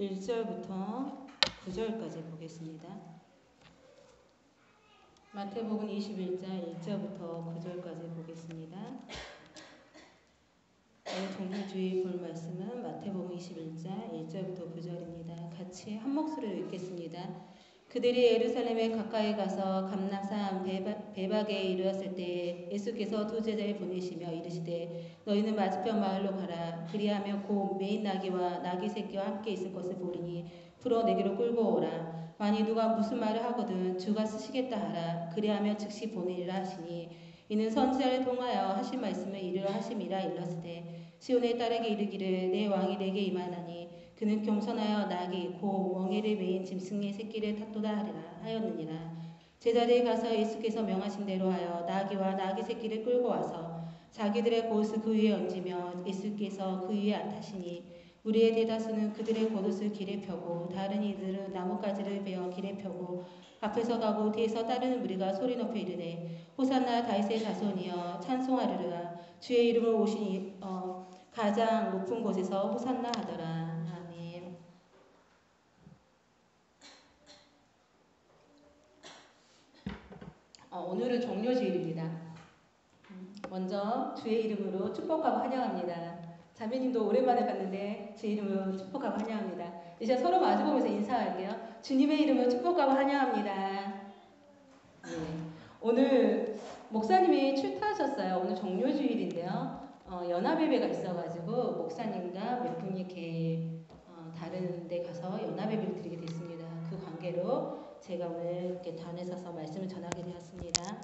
1절부터 9절까지 보겠습니다. 마태복음 21장 1절부터 9절까지 보겠습니다. 오늘 종료주의 볼 말씀은 마태복음 21장 1절부터 9절입니다. 같이 한 목소리로 읽겠습니다. 그들이 예루살렘에 가까이 가서 감람산 베박에 이르렀을 때 예수께서 두 제자를 보내시며 이르시되 너희는 맞은편 마을로 가라. 그리하면 곧 매인 나귀와 나귀 새끼와 함께 있을 것을 보리니 풀어 내게로 끌고 오라. 만일 누가 무슨 말을 하거든 주가 쓰시겠다 하라. 그리하면 즉시 보내리라 하시니 이는 선지자를 통하여 하신 말씀을 이루려 하심이라. 일렀으되 시온의 딸에게 이르기를 내 왕이 내게 임하나니 그는 겸손하여 나귀 곧 멍에를 메인 짐승의 새끼를 탔도다 하였느니라. 제자들이 가서 예수께서 명하신 대로 하여 나귀와 나귀 새끼를 끌고 와서 자기들의 겉옷을 그 위에 얹으며 예수께서 그 위에 타시니 무리의 대다수는 그들의 겉옷을 길에 펴고 다른 이들은 나뭇가지를 베어 길에 펴고 앞에서 가고 뒤에서 따르는 무리가 소리 높여 이르되 호산나 다윗의 자손이여 찬송하리라. 주의 이름으로 오신 가장 높은 곳에서 호산나 하더라. 아멘. 오늘은 종료주일입니다. 먼저 주의 이름으로 축복하고 환영합니다. 자매님도 오랜만에 봤는데 주의 이름으로 축복하고 환영합니다. 이제 서로 마주보면서 인사할게요. 주님의 이름으로 축복하고 환영합니다. 네. 오늘 목사님이 출타하셨어요. 오늘 종료주일인데요. 연합예배가 있어가지고 목사님과 몇 분이 이렇게 다른 데 가서 연합예배를 드리게 됐습니다. 그 관계로 제가 오늘 이렇게 단에 서서 말씀을 전하게 되었습니다.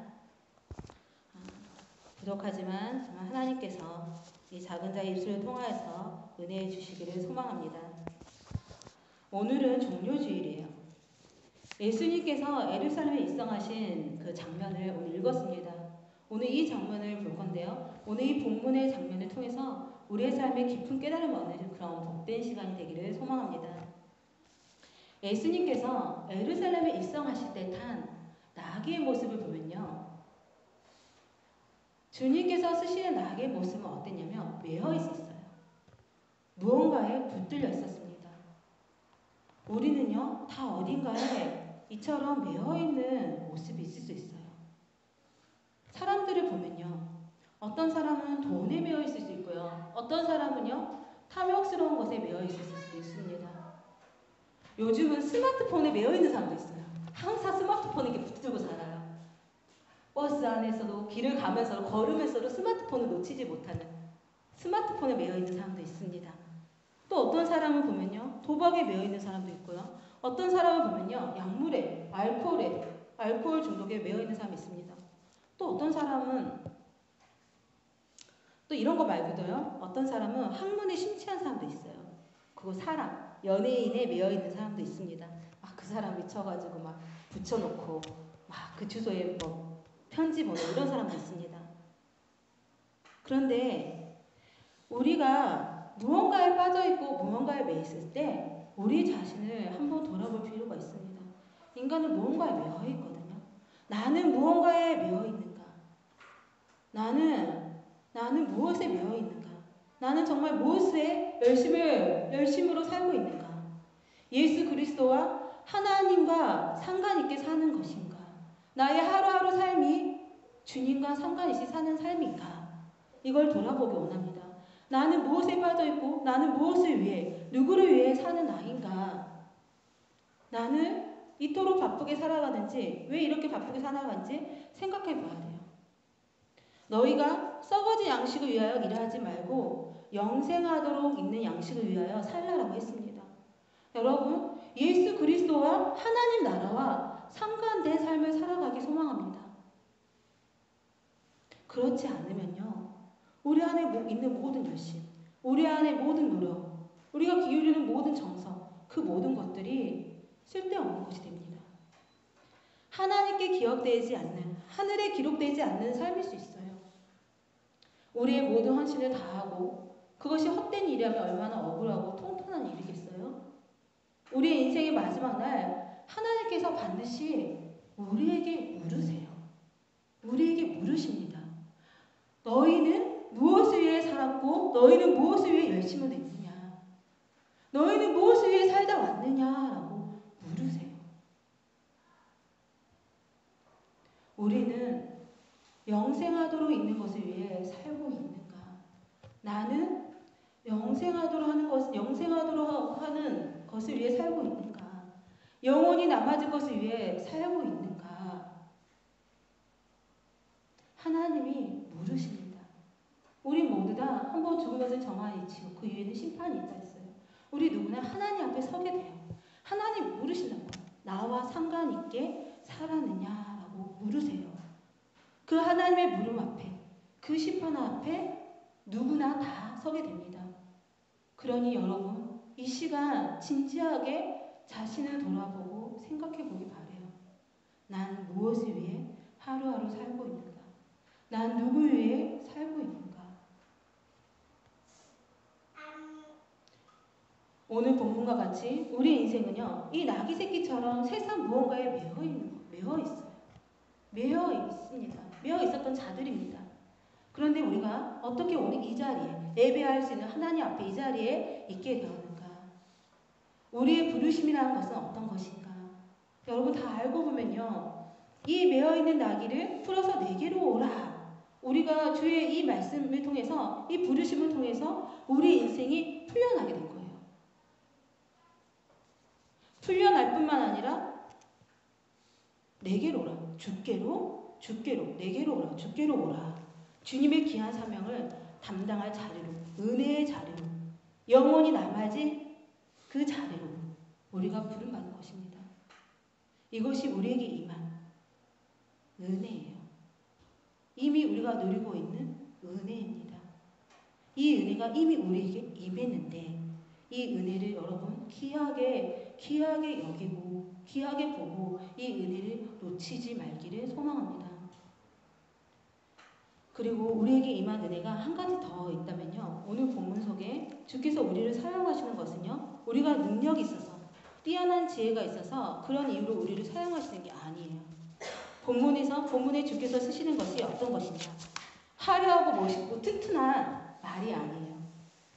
부족하지만 정말 하나님께서 이 작은 자의 입술을 통하여서 은혜해 주시기를 소망합니다. 오늘은 종료주일이에요. 예수님께서 예루살렘에 입성하신 그 장면을 오늘 읽었습니다. 오늘 이 장면을 볼 건데요. 오늘 이 본문의 장면을 통해서 우리의 삶에 깊은 깨달음을 얻는 그런 복된 시간이 되기를 소망합니다. 예수님께서 예루살렘에 입성하실 때 탄 나귀의 모습을 보면요. 주님께서 쓰시는 나귀의 모습은 어땠냐면 매어 있었어요. 무언가에 붙들려 있었습니다. 우리는요, 다 어딘가에 이처럼 매어 있는 모습이 있을 수 있어요. 사람들을 보면요, 어떤 사람은 돈에 매어 있을 수 있고요, 어떤 사람은요, 탐욕스러운 것에 매어 있을 수도 있습니다. 요즘은 스마트폰에 매어 있는 사람도 있어요. 항상 스마트폰에 이렇게 붙들고 살아요. 버스 안에서도 길을 가면서도 걸으면서도 스마트폰을 놓치지 못하는 스마트폰에 매어 있는 사람도 있습니다. 또 어떤 사람을 보면요, 도박에 매어 있는 사람도 있고요. 어떤 사람을 보면요, 약물에, 알코올 중독에 매어 있는 사람이 있습니다. 또 어떤 사람은 또 이런 거 말고도요, 어떤 사람은 학문에 심취한 사람도 있어요. 그거 사람, 연예인에 매어 있는 사람도 있습니다. 그 사람 미쳐가지고 막 붙여놓고 막 그 주소에 뭐 편지 보내 이런 사람도 있습니다. 그런데 우리가 무언가에 빠져있고 무언가에 매여 있을 때 우리 자신을 한번 돌아볼 필요가 있습니다. 인간은 무언가에 매여 있거든요. 나는 무언가에 매여 있는가? 나는 무엇에 매여 있는가? 나는 정말 무엇에 열심으로 살고 있는가? 예수 그리스도와 하나님과 상관 있게 사는 것인가? 나의 하루하루 삶이 주님과 상관 있이 사는 삶인가? 이걸 돌아보기 원합니다. 나는 무엇에 빠져있고 나는 무엇을 위해 누구를 위해 사는 아인가? 나는 이토록 바쁘게 살아가는지 왜 이렇게 바쁘게 살아가는지 생각해 봐야 돼요. 너희가 썩어진 양식을 위하여 일하지 말고 영생하도록 있는 양식을 위하여 살라라고 했습니다. 여러분, 예수 그리스도와 하나님 나라와 상관된 삶을 살아가기 소망합니다. 그렇지 않으면요, 우리 안에 있는 모든 열심, 우리 안에 모든 노력, 우리가 기울이는 모든 정성, 그 모든 것들이 쓸데없는 것이 됩니다. 하나님께 기억되지 않는, 하늘에 기록되지 않는 삶일 수 있어요. 우리의 모든 헌신을 다하고 그것이 헛된 일이라면 얼마나 억울하고 통탄한 일이겠어요? 우리의 인생의 마지막 날 하나님께서 반드시 우리에게 물으세요. 우리에게 물으십니다. 너희는 무엇을 위해 살았고 너희는 무엇을 위해 열심을 냈느냐? 너희는 무엇을 위해 위해 살다 왔느냐라고 물으세요. 우리는 영생하도록 있는 것을 위해 살고 있는가? 나는 영생하도록 하는 것을 위해 살고 있는가? 영원히 남아질 것을 위해 살고 있는가? 하나님이 물으십니다. 우리 모두 다 한 번 죽은 것을 정한 이치고 그 이후에는 심판이 있다 했어요. 우리 누구나 하나님 앞에 서게 돼요. 하나님 물으신다고. 나와 상관있게 살았느냐라고 물으세요. 그 하나님의 물음 앞에, 그 심판 앞에 누구나 다 서게 됩니다. 그러니 여러분, 이 시간 진지하게 자신을 돌아보고 생각해 보기 바래요. 난 무엇을 위해 하루하루 살고 있는가? 난 누구 위해 살고 있는가? 오늘 본문과 같이 우리 인생은요, 이 나귀 새끼처럼 세상 무언가에 매여 있어요. 매여 있습니다. 매여 있었던 자들입니다. 그런데 우리가 어떻게 우리 이 자리에 예배할 수 있는 하나님 앞에 이 자리에 있게 되었는가? 우리의 부르심이라는 것은 어떤 것인가? 여러분 다 알고 보면요, 이 매여 있는 나귀를 풀어서 내게로 오라. 우리가 주의 이 말씀을 통해서, 이 부르심을 통해서 우리 인생이 풀려나게 된 거예요. 풀려날 뿐만 아니라 내게로 오라. 주께로, 내게로 오라. 주께로 오라. 주님의 귀한 사명을 담당할 자리로, 은혜의 자리로, 영원히 남아질 그 자리로 우리가 부름받는 것입니다. 이것이 우리에게 임한 은혜예요. 이미 우리가 누리고 있는 은혜입니다. 이 은혜가 이미 우리에게 임했는데 이 은혜를 여러분 귀하게 여기고 귀하게 보고 이 은혜를 놓치지 말기를 소망합니다. 그리고 우리에게 임한 은혜가 한 가지 더 있다면요. 오늘 본문 속에 주께서 우리를 사용하시는 것은요. 우리가 능력이 있어서 뛰어난 지혜가 있어서 그런 이유로 우리를 사용하시는 게 아니에요. 본문에 주께서 쓰시는 것이 어떤 것이냐. 화려하고 멋있고 튼튼한 말이 아니에요.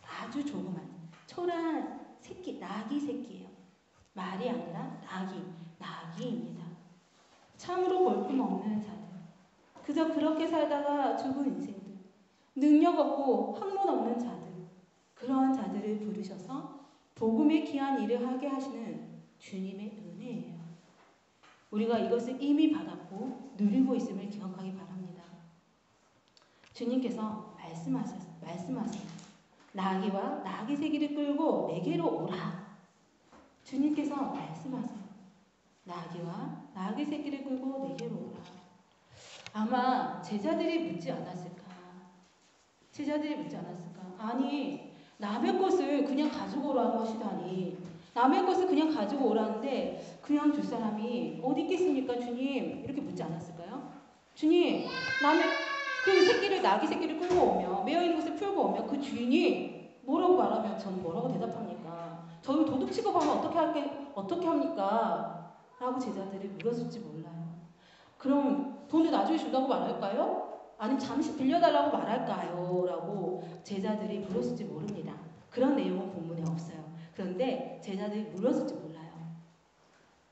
아주 조그만 초라한 새끼, 나귀 새끼예요. 말이 아니라 나귀입니다. 참으로 볼품없는 자들. 그저 그렇게 살다가 죽은 인생들. 능력 없고 학문 없는 자들. 그러한 자들을 부르셔서 복음의 귀한 일을 하게 하시는 주님의 은혜예요. 우리가 이것을 이미 받았고 누리고 있음을 기억하기 바랍니다. 주님께서 말씀하세요. 나귀와 나귀 새끼를 끌고 내게로 오라. 주님께서 말씀하세요. 나귀와 나귀 새끼를 끌고 내게로 오라. 아마 제자들이 묻지 않았을까? 아니, 남의 것을 그냥 가지고 오라고 하시다니. 남의 것을 그냥 가지고 오라는데 그냥 줄 사람이 어디 있겠습니까, 주님? 이렇게 묻지 않았을까요? 주님, 남의 나귀 새끼를 끌고 오면, 매여 있는 것을 풀고 오면 그 주인이 뭐라고 말하면 저는 뭐라고 대답합니까? 저를 도둑 취급하면 어떻게 합니까? 라고 제자들이 물었을지 몰라요. 그럼 돈을 나중에 준다고 말할까요? 아니면 잠시 빌려달라고 말할까요? 라고 제자들이 물었을지 모릅니다. 그런 내용은 본문에 없어요. 그런데 제자들이 물었을지 몰라요.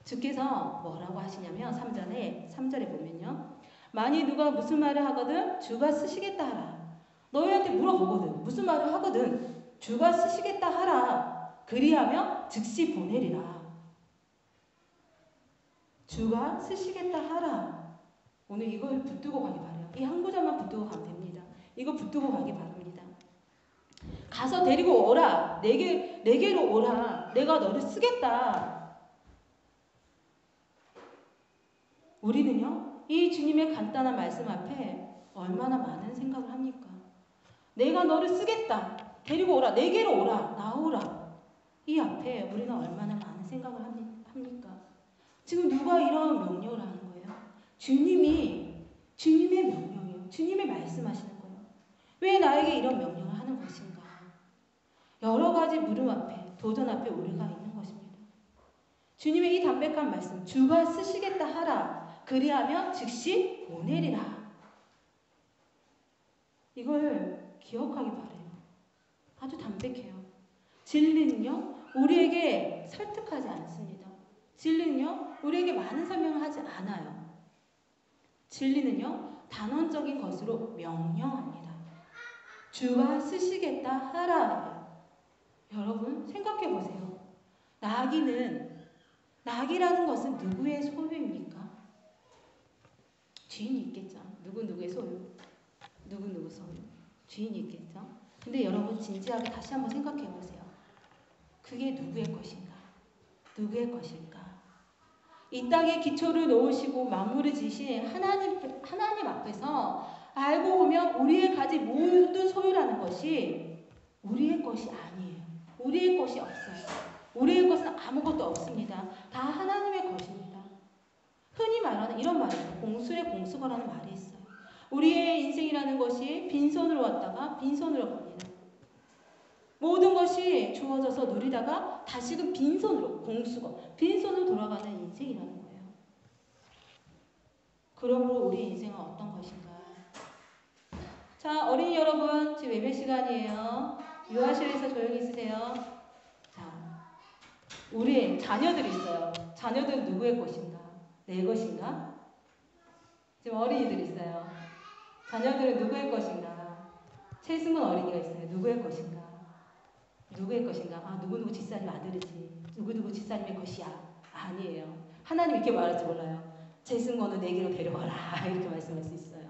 주께서 뭐라고 하시냐면 3절에 보면요. 만일 누가 무슨 말을 하거든 주가 쓰시겠다 하라. 너희한테 물어보거든. 무슨 말을 하거든 주가 쓰시겠다 하라. 그리하면 즉시 보내리라. 주가 쓰시겠다 하라. 오늘 이걸 붙들고 가기 바래요. 이 한 구절만 붙들고 가면 됩니다. 이거 붙들고 가기 바랍니다. 가서 데리고 오라. 내게로 오라. 내가 너를 쓰겠다. 우리는요, 이 주님의 간단한 말씀 앞에 얼마나 많은 생각을 합니까? 내가 너를 쓰겠다. 데리고 오라. 내게로 오라. 나오라. 이 앞에 우리는 얼마나 많은 생각을 합니까? 지금 누가 이런 명령을 하는 거예요? 주님의 명령이에요. 주님의 말씀하시는 거예요. 왜 나에게 이런 명령을 하는 것인가? 여러 가지 물음 앞에, 도전 앞에 우리가 있는 것입니다. 주님의 이 담백한 말씀, 주가 쓰시겠다 하라. 그리하면 즉시 보내리라. 이걸 기억하기 바래요. 아주 담백해요. 진리는요, 우리에게 설득하지 않습니다. 진리는요, 우리에게 많은 설명을 하지 않아요. 진리는요, 단언적인 것으로 명령합니다. 주가 쓰시겠다 하라. 여러분 생각해 보세요. 낙이라는 것은 누구의 소유입니까? 주인이 있겠죠. 누구의 소유? 누구 소유? 주인이 있겠죠. 근데 여러분 진지하게 다시 한번 생각해 보세요. 그게 누구의 것인가? 누구의 것일까? 이 땅에 기초를 놓으시고 만물을 지으신 하나님 앞에서 알고 보면 우리의 가진 모든 소유라는 것이 우리의 것이 아니에요. 우리의 것이 없어요. 우리의 것은 아무것도 없습니다. 다 하나님의 것입니다. 흔히 말하는 이런 말이죠. 공수의 공수거라는 말이 있어요. 우리의 인생이라는 것이 빈손으로 왔다가 빈손으로 갑니다. 모든 것이 주어져서 누리다가 다시금 빈손으로 공수거, 빈손으로 돌아가는 인생이라는 거예요. 그러므로 우리 인생은 어떤 것인가? 자, 어린이 여러분, 지금 예배 시간이에요. 유아실에서 조용히 있으세요. 자, 우리 자녀들이 있어요. 자녀들은 누구의 것인가? 내 것인가? 지금 어린이들이 있어요. 자녀들은 누구의 것인가? 최승문 어린이가 있어요. 누구의 것인가? 누구의 것인가? 아, 누구누구 집사님 아들이지. 누구누구 집사님의 것이야. 아니에요. 하나님 이렇게 말할지 몰라요. 최승문은 내게로 데려와라. 이렇게 말씀할 수 있어요.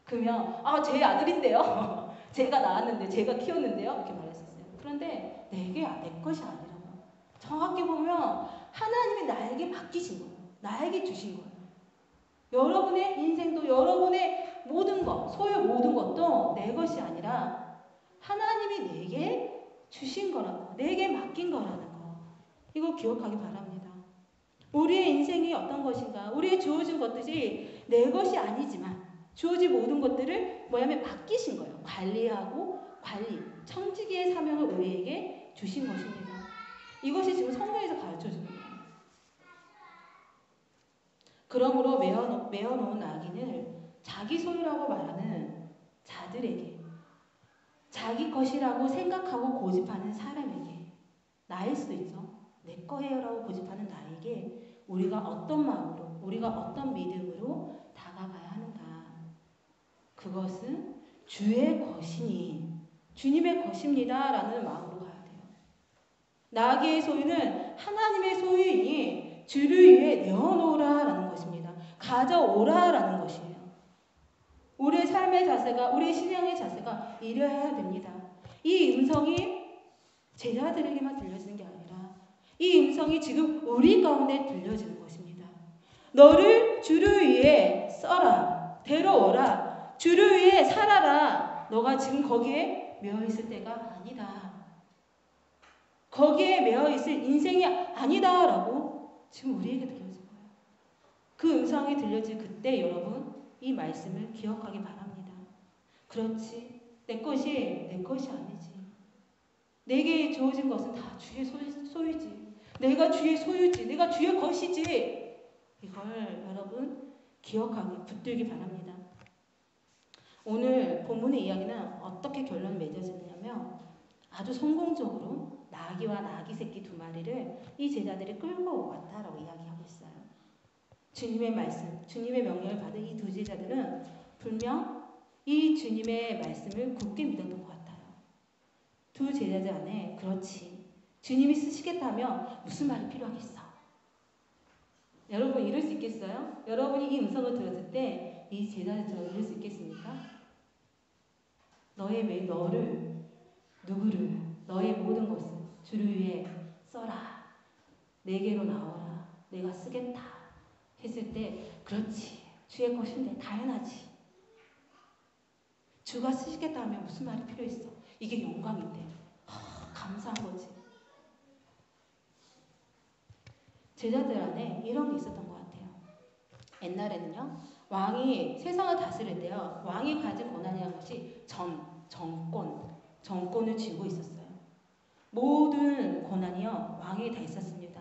그러면 아, 제 아들인데요. 제가 낳았는데 제가 키웠는데요. 이렇게 말할 수 있어요. 그런데 내 것이 아니라고. 정확히 보면 하나님이 나에게 맡기신 거예요. 나에게 주신 거예요. 여러분의 인생도 여러분의 모든 것, 소유 모든 것도 내 것이 아니라 하나님이 내게 주신 거라는 거, 내게 맡긴 거라는 거. 이거 기억하기 바랍니다. 우리의 인생이 어떤 것인가, 우리의 주어진 것들이 내 것이 아니지만 주어진 모든 것들을 뭐냐면 맡기신 거예요. 관리하고 청지기의 사명을 우리에게 주신 것입니다. 이것이 지금 성경에서 가르쳐주는 거예요. 그러므로 메어놓은 낙인을 자기 소유라고 말하는 자들에게, 자기 것이라고 생각하고 고집하는 사람에게, 나일 수도 있죠. 내 거예요라고 고집하는 나에게 우리가 어떤 마음으로, 우리가 어떤 믿음으로 다가가야 하는가. 그것은 주의 것이니 주님의 것입니다 라는 마음으로 가야 돼요. 나의 소유는 하나님의 소유이니 주를 위해 내어놓으라 라는 것입니다. 가져오라 라는 것이에요. 우리의 삶의 자세가, 우리의 신앙의 자세가 이래야 됩니다. 이 음성이 제자들에게만 들려지는 게 아니라 이 음성이 지금 우리 가운데 들려지는 것입니다. 너를 주를 위해 써라, 데려오라, 주를 위해 살아라. 너가 지금 거기에 매어있을 때가 아니다. 거기에 매어있을 인생이 아니다 라고 지금 우리에게 들려진 거예요. 그 음성이 들려질 그때 여러분 이 말씀을 기억하기 바랍니다. 그렇지, 내 것이 아니지. 내게 주어진 것은 다 주의 소유지. 내가 주의 소유지. 내가 주의 것이지. 이걸 여러분 기억하기, 붙들기 바랍니다. 오늘 본문의 이야기는 어떻게 결론을 맺어지느냐면 아주 성공적으로 나귀와 나귀 새끼 2마리를 이 제자들이 끌고 왔다라고 이야기하고 있어요. 주님의 말씀, 주님의 명령을 받은 이 2 제자들은 분명 이 주님의 말씀을 굳게 믿었던 것 같아요. 2 제자들 안에 그렇지, 주님이 쓰시겠다면 무슨 말이 필요하겠어? 여러분 이럴 수 있겠어요? 여러분이 이 음성을 들었을 때 이 제자들처럼 이럴 수 있겠습니까? 너를, 누구를, 너의 모든 것을 주를 위해 써라. 내게로 나오라. 내가 쓰겠다. 했을 때 그렇지, 주의 것인데 당연하지. 주가 쓰시겠다 하면 무슨 말이 필요했어? 이게 영광인데 감사한 거지. 제자들 안에 이런 게 있었던 것 같아요. 옛날에는요, 왕이 세상을 다스릴 때요, 왕이 가진 권한이라는 것이 정권을 쥐고 있었어요. 모든 권한이요, 왕에게 다 있었습니다.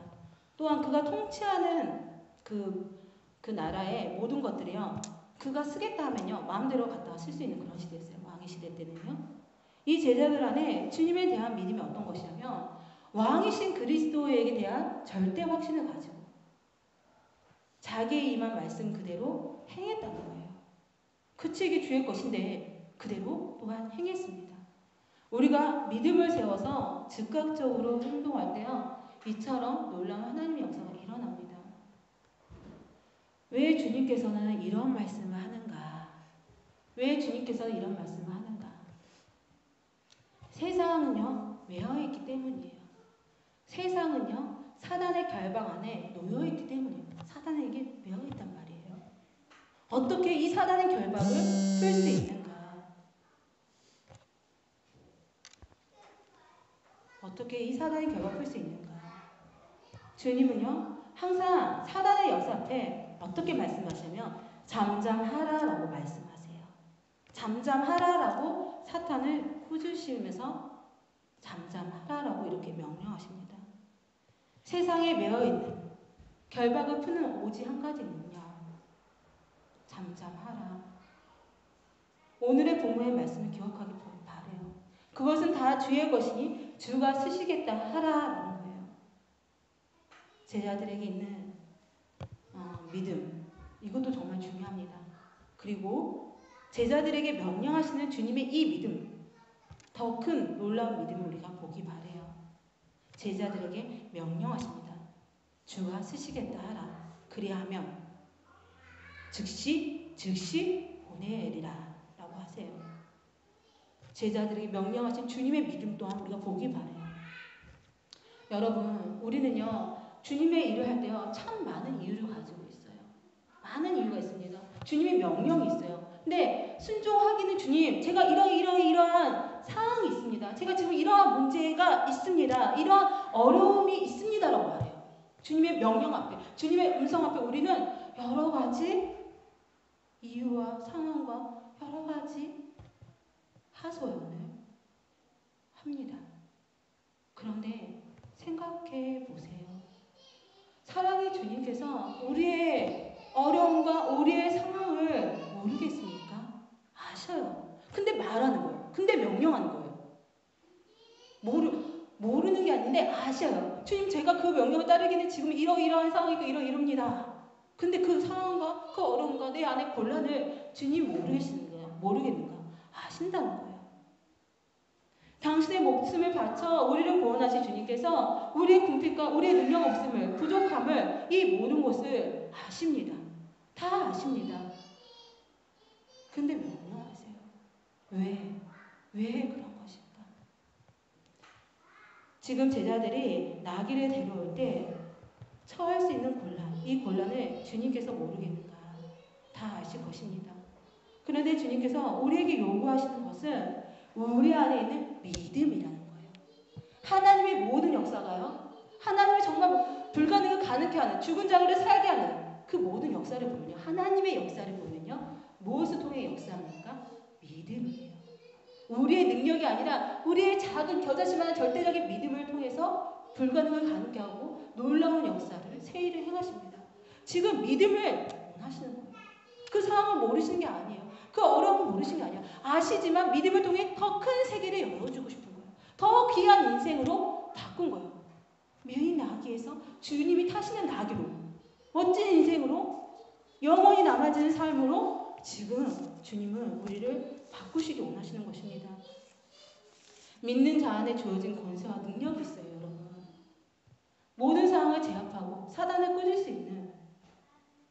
또한 그가 통치하는 그 나라의 모든 것들이요, 그가 쓰겠다 하면요, 마음대로 갖다가 쓸 수 있는 그런 시대였어요. 왕의 시대 때는요. 이 제자들 안에 주님에 대한 믿음이 어떤 것이냐면 왕이신 그리스도에게 대한 절대 확신을 가지고 자기의 임한 말씀 그대로 행했다는 거예요. 그 책이 주의 것인데 그대로 또한 행했습니다. 우리가 믿음을 세워서 즉각적으로 행동할 때요, 이처럼 놀라운 하나님의 역사가 일어납니다. 왜 주님께서는 이런 말씀을 하는가? 왜 주님께서는 이런 말씀을 하는가? 세상은요, 매여있기 때문이에요. 세상은요, 사단의 결박 안에 놓여있기 때문이에요. 사단에게 매여있단 말이에요. 어떻게 이 사단의 결박을 풀 수 있는가? 어떻게 이 사단의 결박을 풀 수 있는가? 주님은요, 항상 사단의 역사 앞에 어떻게 말씀하시냐면 잠잠하라라고 말씀하세요. 잠잠하라라고 사탄을 꾸짖으시면서 잠잠하라라고 이렇게 명령하십니다. 세상에 매여있는 결박을 푸는 오직 한 가지는요, 잠잠하라. 오늘의 본문의 말씀을 기억하기 바래요. 그것은 다 주의 것이니 주가 쓰시겠다 하라라는 거예요. 제자들에게 있는 믿음, 이것도 정말 중요합니다. 그리고 제자들에게 명령하시는 주님의 이 믿음, 더 큰 놀라운 믿음을 우리가 보기 바래요. 제자들에게 명령하십니다. 주가 쓰시겠다 하라. 그리하면 즉시 보내리라 라고 하세요. 제자들에게 명령하신 주님의 믿음 또한 우리가 보기 바래요. 여러분, 우리는요, 주님의 일을 할 때요, 참 많은 이유를 가지고 있어요. 많은 이유가 있습니다. 주님의 명령이 있어요. 근데 순종하기는 주님, 제가 이러한 상황이 있습니다. 제가 지금 이러한 문제가 있습니다. 이러한 어려움이 있습니다라고 말해요. 주님의 명령 앞에, 주님의 음성 앞에 우리는 여러 가지 이유와 상황과 여러 가지 하소연을 합니다. 그런데 생각해 보세요. 사랑의 주님께서 우리의 어려움과 우리의 상황을 모르겠습니까? 아셔요. 근데 말하는 거예요. 근데 명령하는 거예요. 모르는 게 아닌데 아셔요. 주님, 제가 그 명령을 따르기는 지금 이러이러한 상황이고 이럽니다. 근데 그 상황과 그 어려움과 내 안의 곤란을 주님 모르겠는가? 아신다는 거예요. 당신의 목숨을 바쳐 우리를 구원하신 주님께서 우리의 궁핍과 우리의 능력 없음을, 부족함을, 이 모든 것을 아십니다. 다 아십니다. 근데 명령하세요. 왜 그런 것일까? 지금 제자들이 나귀를 데려올 때 처할 수 있는 곤란, 이 곤란을 주님께서 모르겠는가? 다 아실 것입니다. 그런데 주님께서 우리에게 요구하시는 것은 우리 안에 있는 믿음이라는 거예요. 하나님의 모든 역사가요, 하나님의 정말 불가능을 가능케 하는, 죽은 자를 살게 하는 그 모든 역사를 보면요, 하나님의 역사를 보면요, 무엇을 통해 역사합니까? 믿음이에요. 우리의 능력이 아니라 우리의 작은 겨자씨만한 절대적인 믿음을 통해서 불가능을 가능케 하고 놀라운 역사를, 세일을 행하십니다. 지금 믿음을 원하시는 거예요. 그 상황을 모르시는 게 아니에요. 그 어려움을 모르시는 게 아니에요. 아시지만 믿음을 통해 더 큰 세계를 열어주고 싶은 거예요. 더 귀한 인생으로 바꾼 거예요. 이 나귀에서 주님이 타시는 나귀로, 멋진 인생으로, 영원히 남아지는 삶으로 지금 주님은 우리를 바꾸시기 원하시는 것입니다. 믿는 자 안에 주어진 권세와 능력이 있어요, 여러분. 모든 상황을 제압하고 사단을 꾸질 수 있는,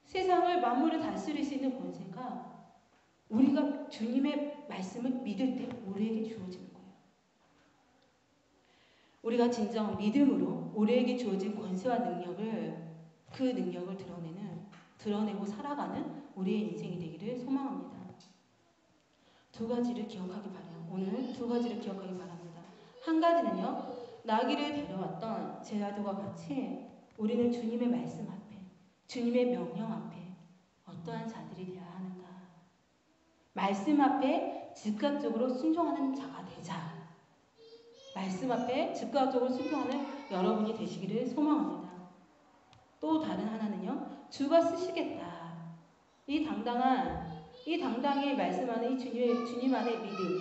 세상을 만물을 다스릴 수 있는 권세가 우리가 주님의 말씀을 믿을 때 우리에게 주어지는 거예요. 우리가 진정 믿음으로 우리에게 주어진 권세와 능력을, 그 능력을 드러내고 살아가는 우리의 인생이 되기를 소망합니다. 두 가지를 기억하기 바라요. 오늘 두 가지를 기억하기 바랍니다. 한 가지는요, 나귀를 데려왔던 제자들과 같이 우리는 주님의 말씀 앞에, 주님의 명령 앞에 어떠한 자들이 되어야 하는가? 말씀 앞에 즉각적으로 순종하는 자가 되자. 말씀 앞에 즉각적으로 순종하는 여러분이 되시기를 소망합니다. 또 다른 하나는요, 주가 쓰시겠다. 이 당당히 말씀하는 이 주님 안의 믿음.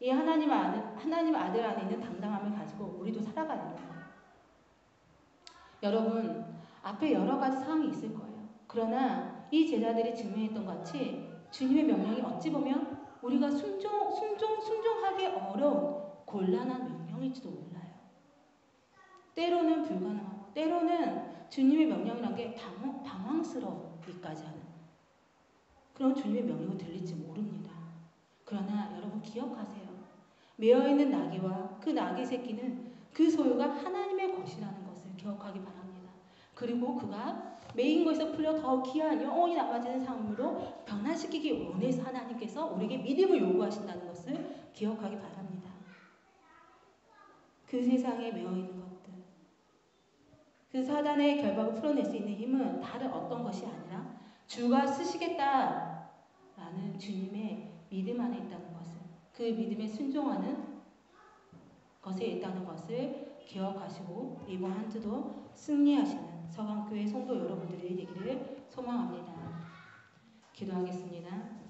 이 하나님 아들 안에 있는 당당함을 가지고 우리도 살아가야 되는 거예요. 여러분, 앞에 여러 가지 상황이 있을 거예요. 그러나 이 제자들이 증명했던 것 같이 주님의 명령이 어찌 보면 우리가 순종하기 어려운 곤란한 명령일지도 몰라요. 때로는 불가능하고 때로는 주님의 명령이란 게 당황스러우기까지 하는 그런 주님의 명령을 들릴지 모릅니다. 그러나 여러분 기억하세요. 메어있는 나귀와 그 나귀 새끼는 그 소유가 하나님의 것이라는 것을 기억하기 바랍니다. 그리고 그가 메인 것에서 풀려 더 귀한 영원히 남아지는 삶으로 변화시키기 원해서 하나님께서 우리에게 믿음을 요구하신다는 것을 기억하기 바랍니다. 그 세상에 메어있는 것들, 그 사단의 결박을 풀어낼 수 있는 힘은 다른 어떤 것이 아니라 주가 쓰시겠다라는 주님의 믿음 안에 있다는 것을, 그 믿음에 순종하는 것에 있다는 것을 기억하시고 이번 한 주도 승리하시는 서강교회 성도 여러분들이 되기를 소망합니다. 기도하겠습니다.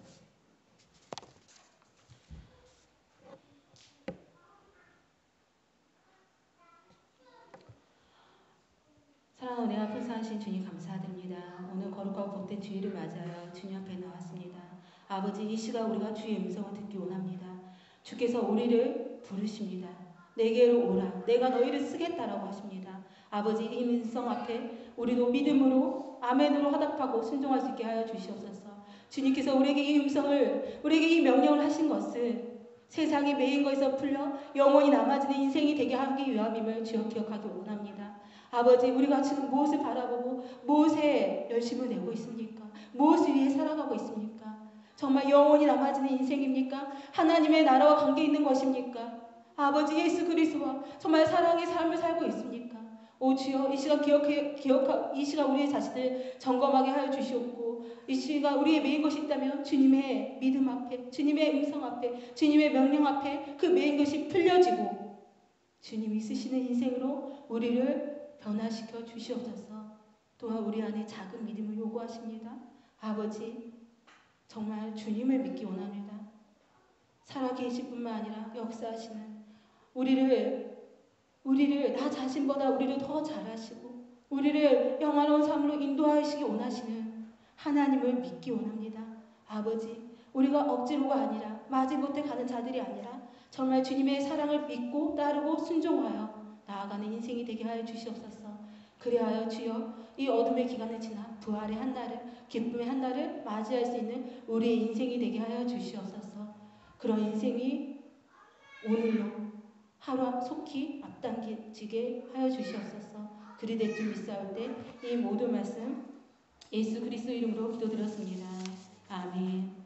사랑하는 은혜와 풍성하신 주님 감사드립니다. 오늘 거룩하고 복된 주일을 맞아요. 주님 앞에 나왔습니다. 아버지, 이 시간 우리가 주의 음성을 듣기 원합니다. 주께서 우리를 부르십니다. 내게로 오라. 내가 너희를 쓰겠다라고 하십니다. 아버지, 이 음성 앞에 우리도 믿음으로 아멘으로 화답하고 순종할 수 있게 하여 주시옵소서. 주님께서 우리에게 이 음성을, 우리에게 이 명령을 하신 것을 세상의 메인 것에서 풀려 영원히 남아지는 인생이 되게 하기 위함임을 주여 기억하기 원합니다. 아버지, 우리가 지금 무엇을 바라보고 무엇에 열심을 내고 있습니까? 무엇을 위해 살아가고 있습니까? 정말 영원히 남아지는 인생입니까? 하나님의 나라와 관계 있는 것입니까? 아버지 예수 그리스도와 정말 사랑의 삶을 살고 있습니까? 오 주여, 이 시간 이 시간 우리의 자신을 점검하게 하여 주시옵고, 이 시간 우리의 메인 것이 있다면 주님의 믿음 앞에, 주님의 음성 앞에, 주님의 명령 앞에 그 메인 것이 풀려지고 주님이 쓰시는 인생으로 우리를 변화시켜 주시옵소서. 또한 우리 안에 작은 믿음을 요구하십니다. 아버지, 정말 주님을 믿기 원합니다. 살아계실 뿐만 아니라 역사하시는 우리를 나 자신보다 우리를 더 잘하시고 우리를 영화로운 삶으로 인도하시기 원하시는 하나님을 믿기 원합니다. 아버지, 우리가 억지로가 아니라 마지못해 가는 자들이 아니라 정말 주님의 사랑을 믿고 따르고 순종하여 나아가는 인생이 되게 하여 주시옵소서. 그리하여 주여, 이 어둠의 기간을 지나 부활의 한날을, 기쁨의 한날을 맞이할 수 있는 우리의 인생이 되게 하여 주시옵소서. 그런 인생이 오늘로 하루 속히 앞당기지게 하여 주시옵소서. 그리 될 줄 믿사올 때 이 모든 말씀 예수 그리스도 이름으로 기도드렸습니다. 아멘.